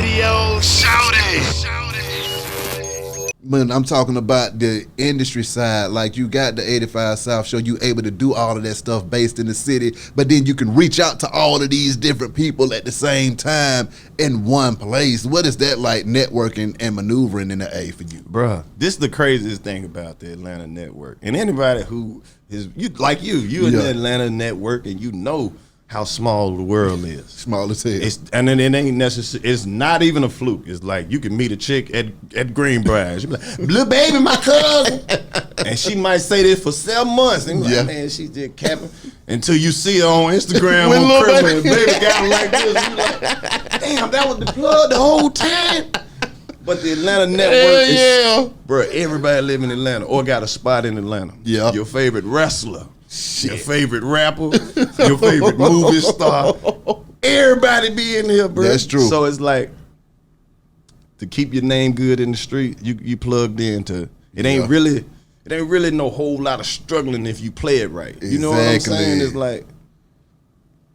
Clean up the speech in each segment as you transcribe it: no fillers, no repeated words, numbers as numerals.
radio, shout it. When I'm talking about the industry side, like you got the 85 South show, you able to do all of that stuff based in the city, but then you can reach out to all of these different people at the same time in one place. What is that like, networking and maneuvering in the A for you? Bruh, this is the craziest thing about the Atlanta network. And anybody who is, you in the Atlanta network, and you know how small the world is. Small as hell. And then it ain't necessary. It's not even a fluke. It's like you can meet a chick at Greenbrier. She be like, "Little baby, my cousin," and she might say this for 7 months. And like, man, she just capping until you see her on Instagram on Christmas. Baby got like this. You like, damn, that was the plug the whole time. But the Atlanta network is, bro. Everybody live in Atlanta or got a spot in Atlanta. Yeah, your favorite wrestler. Shit. Your favorite rapper, your favorite movie star, everybody be in here, bro. That's true. So it's like, to keep your name good in the street, you plugged into. It ain't really no whole lot of struggling if you play it right. You know what I'm saying? It's like,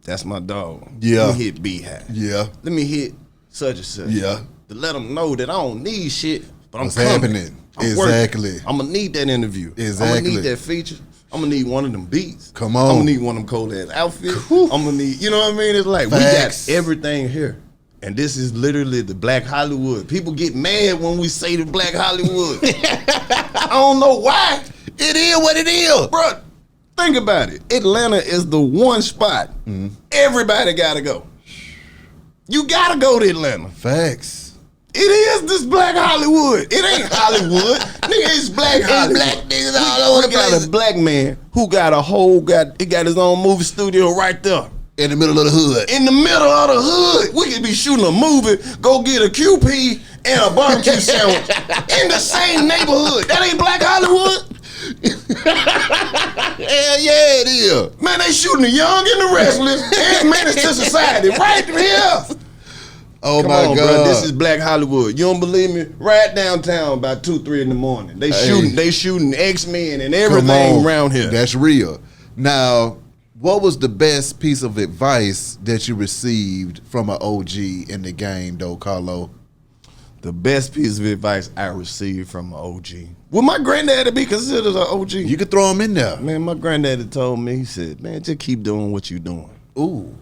that's my dog. Yeah. Let me hit Beehive. Yeah. Let me hit such and such. Yeah. To let them know that I don't need shit, but What's I'm coming. happening? I'm Exactly. working. I'm gonna need that interview. Exactly. I'm gonna need that feature. I'm gonna need one of them beats. Come on. I'm gonna need one of them cold ass outfits. I'm gonna need, you know what I mean? It's like, Facts. we got everything here. And this is literally the Black Hollywood. People get mad when we say the Black Hollywood. I don't know why. It is what it is. Bro, think about it. Atlanta is the one spot everybody gotta go. You gotta go to Atlanta. Facts. It is this Black Hollywood. It ain't Hollywood. Nigga, it's Black Hollywood. Black niggas all over the place. We got a black man who got he got his own movie studio right there. In the middle of the hood. In the middle of the hood. We could be shooting a movie, go get a QP and a barbecue sandwich in the same neighborhood. That ain't Black Hollywood? Hell yeah, it is. Man, they shooting the young and the restless and menace to society right here. Oh Come my on, God. bro. This is Black Hollywood. You don't believe me? Right downtown about 2, 3 in the morning. They shooting X-Men and everything around here. That's real. Now, what was the best piece of advice that you received from an OG in the game, though, Karlous? The best piece of advice I received from an OG. Would my granddaddy be considered an OG? You could throw him in there. Man, my granddaddy told me, he said, man, just keep doing what you're doing. Ooh.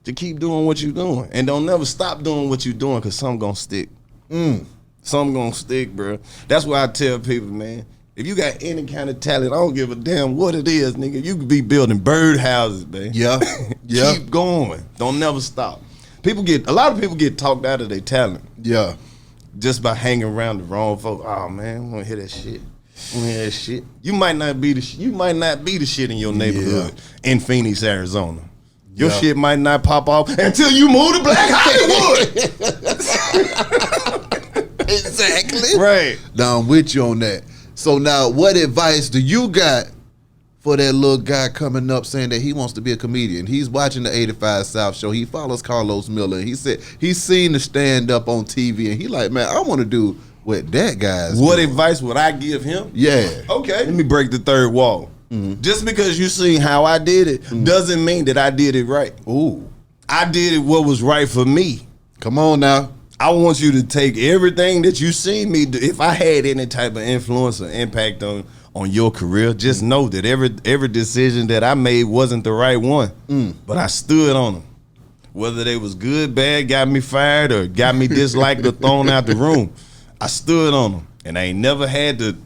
To keep doing what you're doing. And don't never stop doing what you're doing, because something gonna stick. Something gonna stick, bro. That's why I tell people, man, if you got any kind of talent, I don't give a damn what it is, nigga. You could be building birdhouses, man. Yeah. Yeah. Keep going. Don't never stop. A lot of people get talked out of their talent. Yeah. Just by hanging around the wrong folks. Oh man, I wanna hear that shit. I wanna hear that shit. You might not be the shit in your neighborhood in Phoenix, Arizona. Your shit might not pop off until you move to Black Hollywood. Exactly. Right. Now I'm with you on that. So now, what advice do you got for that little guy coming up saying that he wants to be a comedian? He's watching the 85 South show. He follows Karlous Miller. He said he's seen the stand up on TV, and he like, man, I want to do what that guy's What doing. advice would I give him? Yeah. Okay. Let me break the third wall. Just because you seen how I did it doesn't mean that I did it right. Ooh. I did it what was right for me. Come on now. I want you to take everything that you seen me do. If I had any type of influence or impact on your career, just know that every decision that I made wasn't the right one. But I stood on them. Whether they was good, bad, got me fired, or got me disliked or thrown out the room, I stood on them. And I ain't never had to,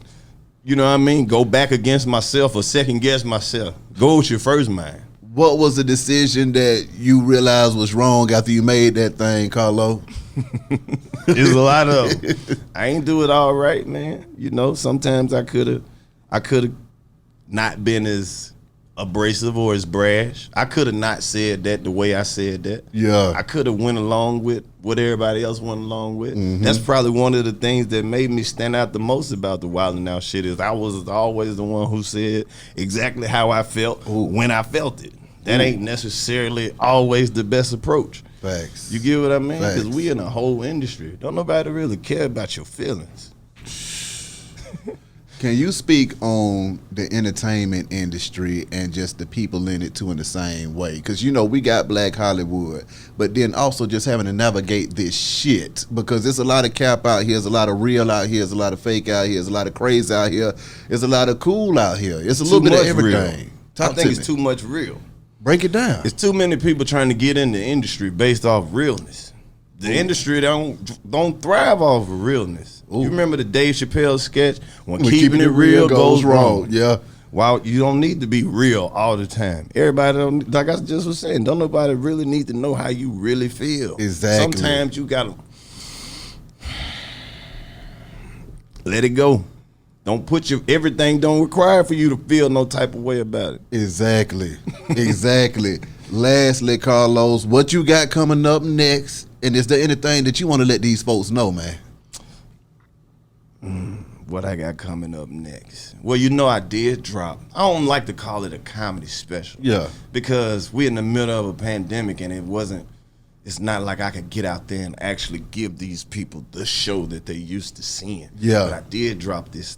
you know what I mean, go back against myself or second guess myself. Go with your first mind. What was the decision that you realized was wrong after you made that thing, Karlous? There's a lot of them. I ain't do it all right, man. You know, sometimes I could have not been as abrasive or as brash. I could have not said that the way I said that. Yeah. I could have went along with what everybody else went along with. That's probably one of the things that made me stand out the most about the Wild 'N Out shit is I was always the one who said exactly how I felt when I felt it. That ain't necessarily always the best approach. Facts. You get what I mean? Because Facts. we in a whole industry. Don't nobody really care about your feelings. Can you speak on the entertainment industry and just the people in it too in the same way? Because, you know, we got Black Hollywood, but then also just having to navigate this shit because there's a lot of cap out here, there's a lot of real out here, there's a lot of fake out here, there's a lot of crazy out here, there's a lot of cool out here. It's a little bit of everything. I think it's too much real. Break it down. It's too many people trying to get in the industry based off realness. The industry don't thrive off of realness. Ooh. You remember the Dave Chappelle sketch when keeping it real goes wrong? Yeah. Well, you don't need to be real all the time. Everybody don't, like I just was saying, don't nobody really need to know how you really feel. Exactly. Sometimes you gotta let it go. Don't put everything don't require for you to feel no type of way about it. Exactly. Exactly. Lastly, Karlous, what you got coming up next? And is there anything that you want to let these folks know, man? What I got coming up next? Well, you know I did drop. I don't like to call it a comedy special. Yeah. Because we're in the middle of a pandemic and it's not like I could get out there and actually give these people the show that they used to seeing. Yeah. But I did drop this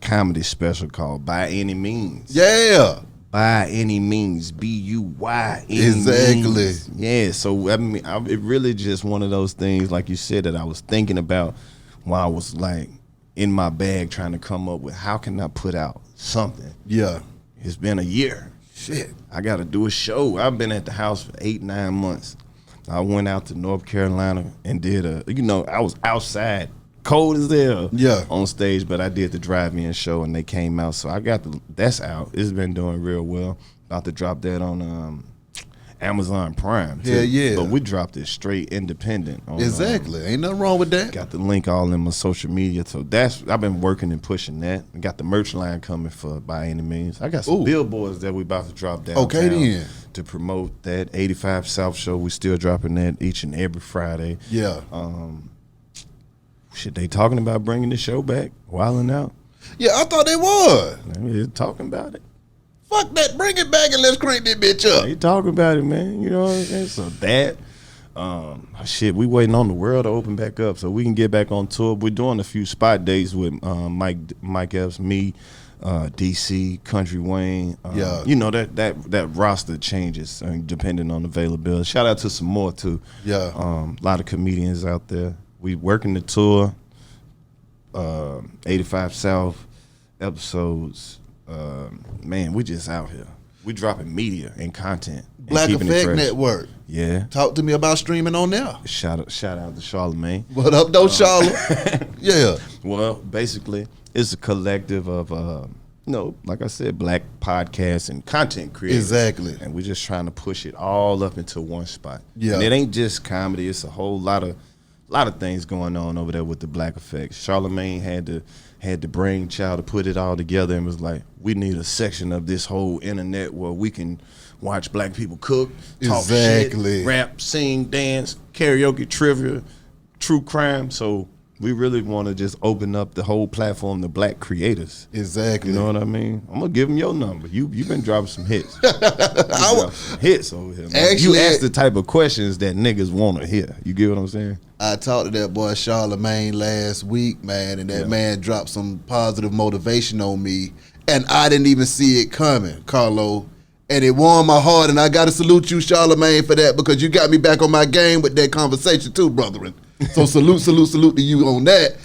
comedy special called By Any Means. Yeah. By Any Means, B-U-Y. Exactly. Yeah, so I mean, it really just one of those things, like you said, that I was thinking about while I was like in my bag trying to come up with how can I put out something. Yeah. It's been a year. Shit, I got to do a show. I've been at the house for 8-9 months. I went out to North Carolina and did I was outside, cold as hell, on stage, but I did the drive-in show and they came out. So I got that's out. It's been doing real well. About to drop that on Amazon Prime too. Yeah. But we dropped it straight independent. Exactly. Ain't nothing wrong with that. Got the link all in my social media. So I've been working and pushing that. I got the merch line coming for By Any Means. I got some billboards that we about to drop downtown. Okay, then. To promote that 85 South show. We still dropping that each and every Friday. Yeah. Shit, they talking about bringing the show back, Wildin' Out. Yeah, I thought they was. They're talking about it. Fuck that, bring it back and let's crank that bitch up. They talking about it, man. You know what I'm saying? So that, shit, we waiting on the world to open back up so we can get back on tour. We're doing a few spot dates with Mike Epps, me, DC, Country Wayne. You know, that roster changes depending on availability. Shout out to some more too. Yeah. A lot of comedians out there. We working the tour, 85 South episodes. Man, we just out here. We dropping media and content. Black Effect Network. Yeah. Talk to me about streaming on there. Shout out to Charlamagne. What up, though, Charlotte? Yeah. Well, basically, it's a collective of, like I said, black podcasts and content creators. Exactly. And we're just trying to push it all up into one spot. Yeah. And it ain't just comedy. It's a whole lot of things going on over there with the Black Effect. Charlamagne had the brainchild to put it all together and was like, we need a section of this whole internet where we can watch black people cook, talk shit, rap, sing, dance, karaoke, trivia, true crime. So we really want to just open up the whole platform to black creators. Exactly. You know what I mean? I'm going to give them your number. You've been dropping some hits. Some hits over here, man. Actually, you ask the type of questions that niggas want to hear. You get what I'm saying? I talked to that boy Charlamagne last week, man, and that man dropped some positive motivation on me, and I didn't even see it coming, Karlous. And it warmed my heart, and I got to salute you, Charlamagne, for that, because you got me back on my game with that conversation too, brethren. So salute to you on that.